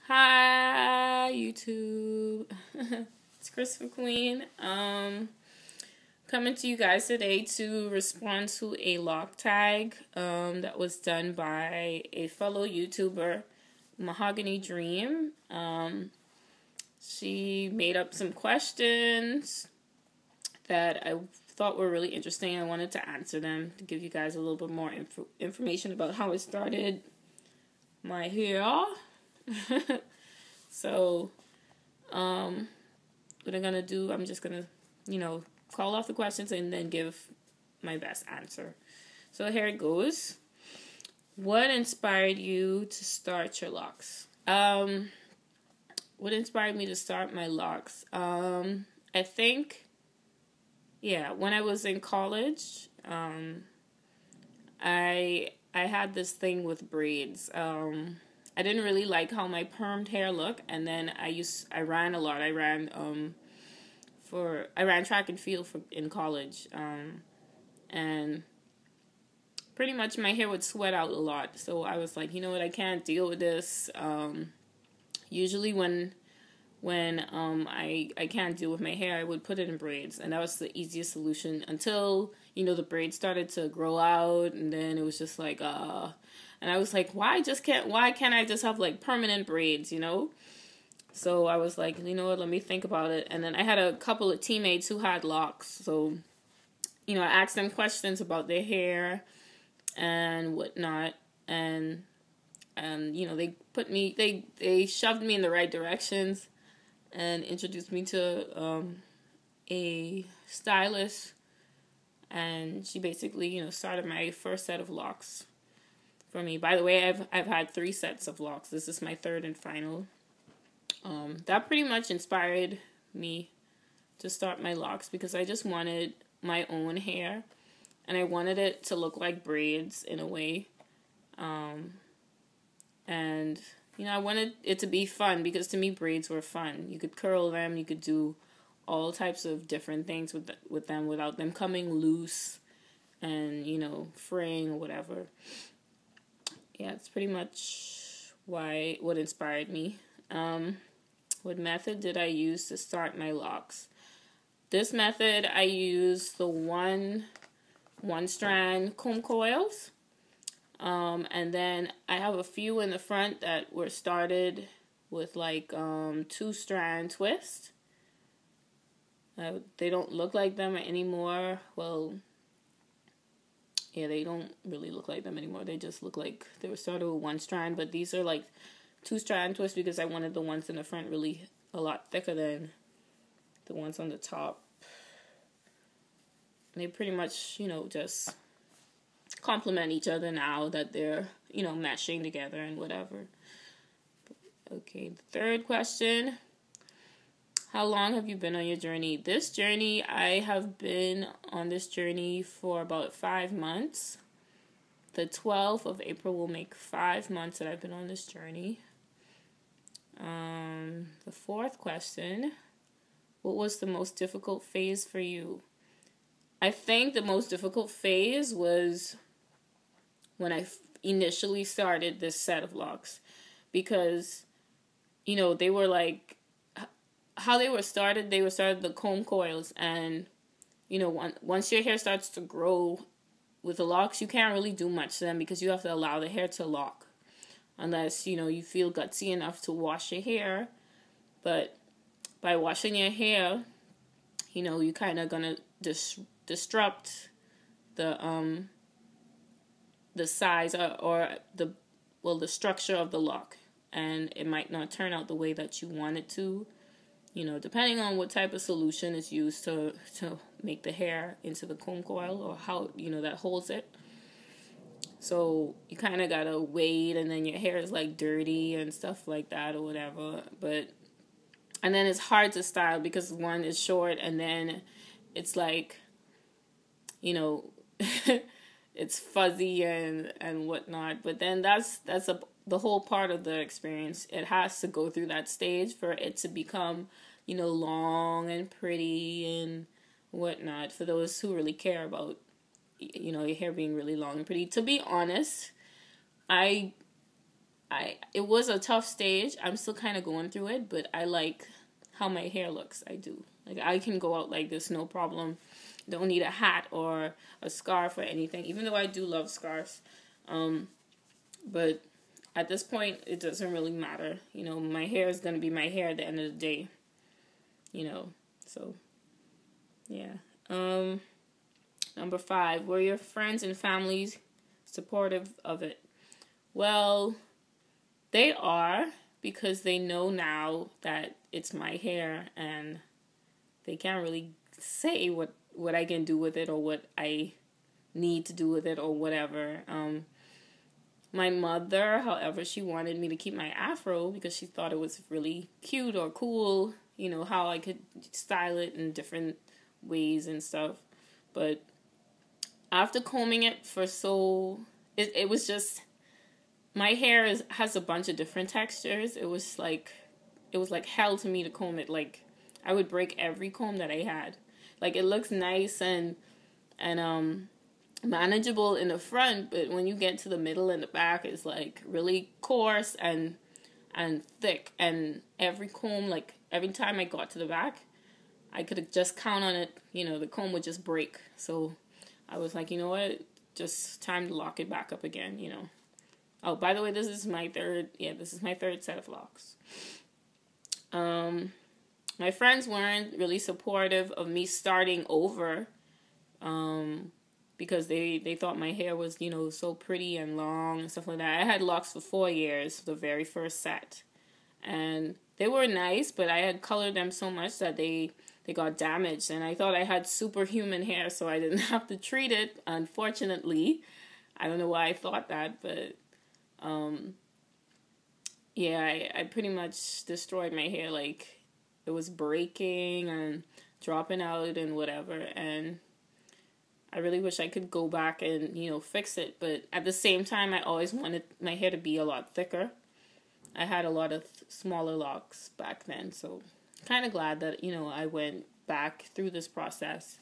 Hi, YouTube. It's Christopher Queen. Coming to you guys today to respond to a Loc Tag that was done by a fellow YouTuber, Mahaganidr3am. She made up some questions that I thought were really interesting. I wanted to answer them to give you guys a little bit more information about how I started my hair. So, what I'm gonna do, I'm just gonna, call off the questions and then give my best answer. So here it goes. What inspired you to start your locks? What inspired me to start my locks? I think, when I was in college, I had this thing with braids. I didn't really like how my permed hair looked, and then I ran a lot. I ran track and field in college, and pretty much my hair would sweat out a lot. So I was like, you know what, I can't deal with this. Usually when I can't deal with my hair, I would put it in braids, and that was the easiest solution until the braids started to grow out, and then it was just like and I was like, why can't I just have like permanent braids, So I was like, you know what, let me think about it. And then I had a couple of teammates who had locks, so I asked them questions about their hair and whatnot, and they shoved me in the right directions and introduced me to a stylist, and she basically started my first set of locks for me. By the way, I've had 3 sets of locks. This is my 3rd and final. That pretty much inspired me to start my locks because I just wanted my own hair, and I wanted it to look like braids in a way. And I wanted it to be fun because to me braids were fun. You could curl them, you could do all types of different things with them without them coming loose and fraying or whatever. Yeah, it's pretty much what inspired me. What method did I use to start my locks? This method, I used the one strand comb coils. And then I have a few in the front that were started with like 2-strand twist. They don't look like them anymore. Well, yeah, they don't really look like them anymore. They just look like they were started with 1 strand, but these are like 2-strand twists because I wanted the ones in the front really a lot thicker than the ones on the top. They pretty much, just complement each other now that they're, meshing together and whatever. Okay, the 3rd question. How long have you been on your journey? This journey, I have been on this journey for about 5 months. The 12th of April will make 5 months that I've been on this journey. The 4th question. What was the most difficult phase for you? I think the most difficult phase was when I initially started this set of locks, because they were like, how they were started the comb coils, and once your hair starts to grow with the locks, you can't really do much to them because you have to allow the hair to lock unless you feel gutsy enough to wash your hair. But by washing your hair, you kind of gonna disrupt the size or the structure of the lock, and it might not turn out the way that you want it to, depending on what type of solution is used to make the hair into the comb coil, or how that holds it. So you kind of gotta wait, and then your hair is like dirty and stuff like that or whatever. And then it's hard to style because one is short, and then it's like, it's fuzzy and whatnot. But then that's the whole part of the experience. It has to go through that stage for it to become, long and pretty and whatnot. For those who really care about, your hair being really long and pretty. To be honest, I it was a tough stage. I'm still kind of going through it, but I like how my hair looks. I do. Like, I can go out like this, no problem. Don't need a hat or a scarf or anything, even though I do love scarves. But at this point, it doesn't really matter. You know, my hair is going to be my hair at the end of the day. You know, so, yeah. Number 5, were your friends and families supportive of it? Well, they are, because they know now that it's my hair, and they can't really say what I can do with it or what I need to do with it or whatever. My mother, however, she wanted me to keep my afro because she thought it was really cute or cool, you know, how I could style it in different ways and stuff. But after combing it for it was just, my hair has a bunch of different textures. It was like hell to me to comb it. Like, I would break every comb that I had. Like, it looks nice and manageable in the front, but when you get to the middle and the back, it's like really coarse and thick. And every comb, like every time I got to the back, I could just count on it. You know, the comb would just break. So I was like, you know what? Just time to lock it back up again. You know. Oh, by the way, this is my third. Yeah, this is my third set of locks. My friends weren't really supportive of me starting over, because they thought my hair was, you know, so pretty and long and stuff like that. I had locks for 4 years, the very first set, and they were nice, but I had colored them so much that they got damaged, and I thought I had superhuman hair, so I didn't have to treat it, unfortunately. I don't know why I thought that, but yeah, I pretty much destroyed my hair. Like, it was breaking and dropping out and whatever, and I really wish I could go back and, you know, fix it. But at the same time, I always wanted my hair to be a lot thicker. I had a lot of smaller locks back then, so kind of glad that, you know, I went back through this process.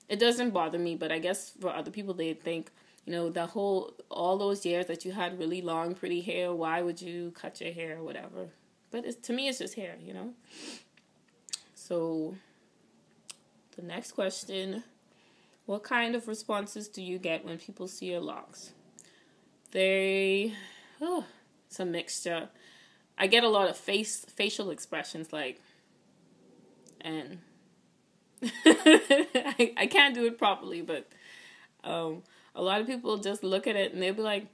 It doesn't bother me, but I guess for other people, they think, you know, all those years that you had really long, pretty hair, why would you cut your hair or whatever? But to me, it's just hair, you know? So, the next question, what kind of responses do you get when people see your locks? It's a mixture. I get a lot of facial expressions, like, and I can't do it properly, but a lot of people just look at it and they'll be like,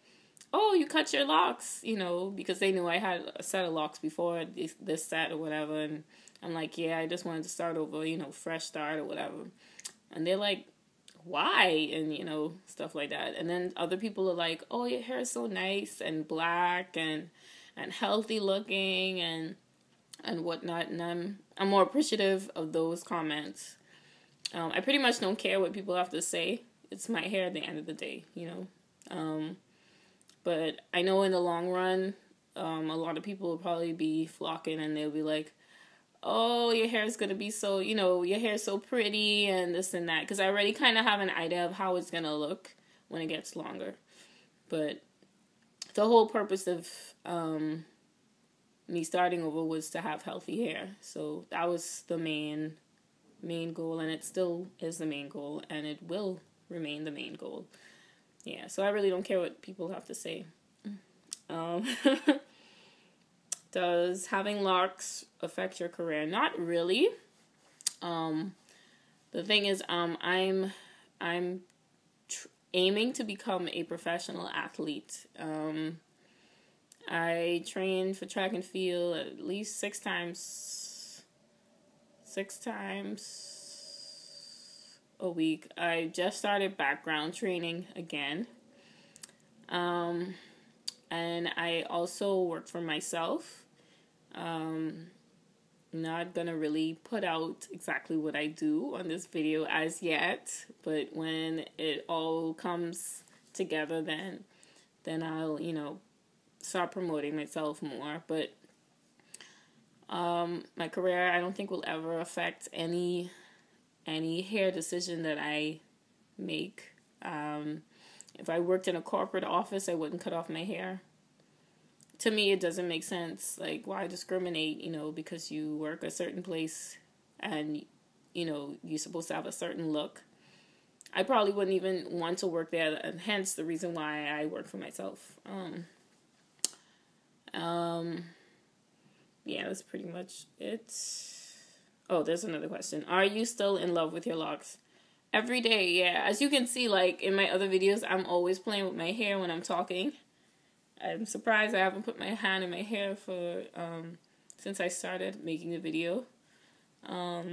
oh, you cut your locks, you know, because they knew I had a set of locks before this set or whatever, and I'm like, yeah, I just wanted to start over, you know, fresh start or whatever. And they're like, why? And, you know, stuff like that. And then other people are like, oh, your hair is so nice and black and healthy looking and whatnot. And I'm more appreciative of those comments. I pretty much don't care what people have to say. It's my hair at the end of the day, you know. But I know in the long run, a lot of people will probably be flocking and they'll be like, oh, your hair is going to be so, you know, your hair is so pretty and this and that. Because I already kind of have an idea of how it's going to look when it gets longer. But the whole purpose of me starting over was to have healthy hair. So that was the main goal, and it still is the main goal, and it will remain the main goal. Yeah, so I really don't care what people have to say. Does having locks affect your career? Not really. The thing is, I'm aiming to become a professional athlete. I train for track and field at least 6 times a week. I just started background training again. And I also work for myself. Not gonna really put out exactly what I do on this video as yet, but when it all comes together, then I'll, you know, start promoting myself more. But my career, I don't think will ever affect any hair decision that I make. If I worked in a corporate office, I wouldn't cut off my hair. to me, it doesn't make sense. Like, why discriminate, you know, because you work a certain place and, you know, you're supposed to have a certain look. I probably wouldn't even want to work there, and hence the reason why I work for myself. Yeah, that's pretty much it. Oh, there's another question. Are you still in love with your locks? Every day, yeah. As you can see, like, in my other videos, I'm always playing with my hair when I'm talking. I'm surprised I haven't put my hand in my hair for, since I started making the video. I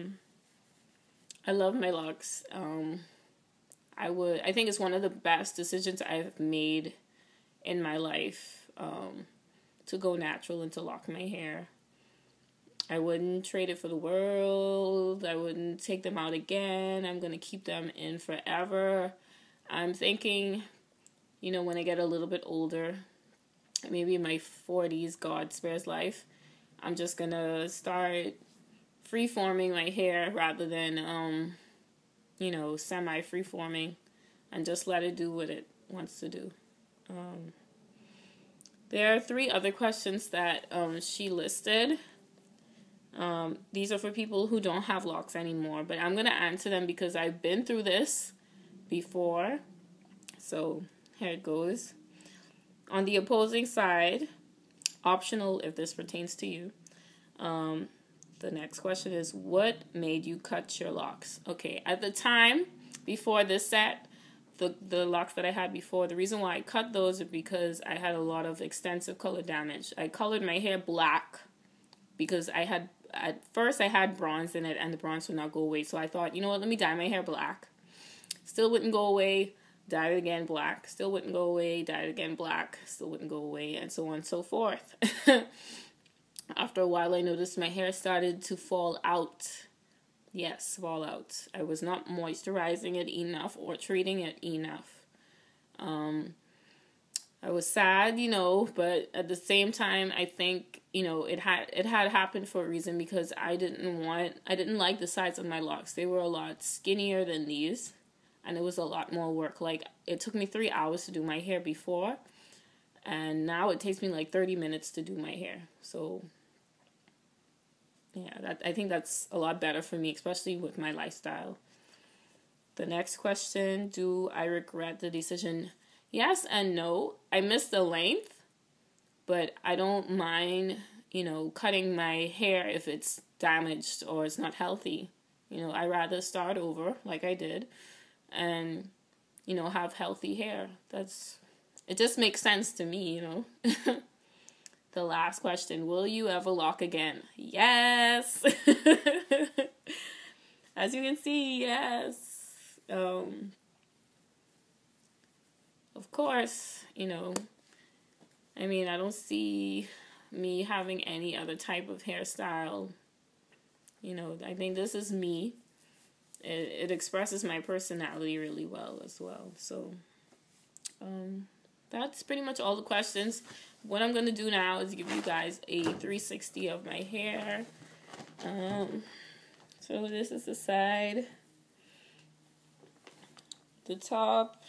love my locks. I think it's one of the best decisions I've made in my life, to go natural and to lock my hair. I wouldn't trade it for the world. I wouldn't take them out again. I'm going to keep them in forever. I'm thinking, you know, when I get a little bit older, maybe in my 40s, God spares life, I'm just going to start free-forming my hair rather than, you know, semi-free-forming, and just let it do what it wants to do. There are 3 other questions that she listed. These are for people who don't have locks anymore, but I'm going to answer them because I've been through this before. So here it goes. On the opposing side, optional if this pertains to you, the next question is, what made you cut your locks? Okay, at the time, before this set, the locks that I had before, the reason why I cut those is because I had a lot of extensive color damage. I colored my hair black because at first I had bronze in it and the bronze would not go away. So I thought, you know what, let me dye my hair black. Still wouldn't go away, dyed it again black. Still wouldn't go away, dyed it again black. Still wouldn't go away, and so on and so forth. After a while, I noticed my hair started to fall out. Yes, fall out. I was not moisturizing it enough or treating it enough. I was sad, you know, but at the same time, I think, you know, it had happened for a reason, because I didn't like the size of my locks. They were a lot skinnier than these, and it was a lot more work. Like, it took me 3 hours to do my hair before, and now it takes me like 30 minutes to do my hair. So yeah, I think that's a lot better for me, especially with my lifestyle. The next question, do I regret the decision? Yes and no. I miss the length, but I don't mind, you know, cutting my hair if it's damaged or it's not healthy. You know, I rather start over like I did and, you know, have healthy hair. It just makes sense to me, you know. The last question, will you ever lock again? Yes. As you can see, yes. Of course, you know, I mean, I don't see me having any other type of hairstyle. You know, I think this is me. It expresses my personality really well as well. So, that's pretty much all the questions. What I'm going to do now is give you guys a 360 of my hair. So this is the side, the top,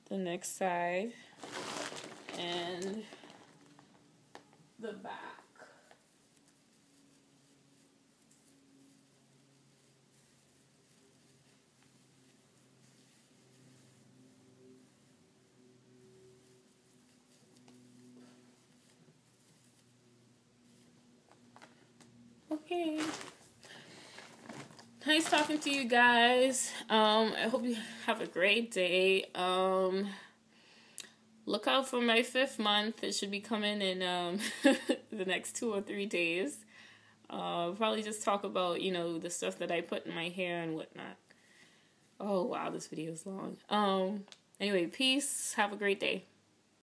the next side, and the back. Okay. Nice talking to you guys. I hope you have a great day. Look out for my 5th month. It should be coming in the next 2 or 3 days. Probably just talk about, you know, the stuff that I put in my hair and whatnot. Oh wow, this video is long. Anyway, peace. Have a great day.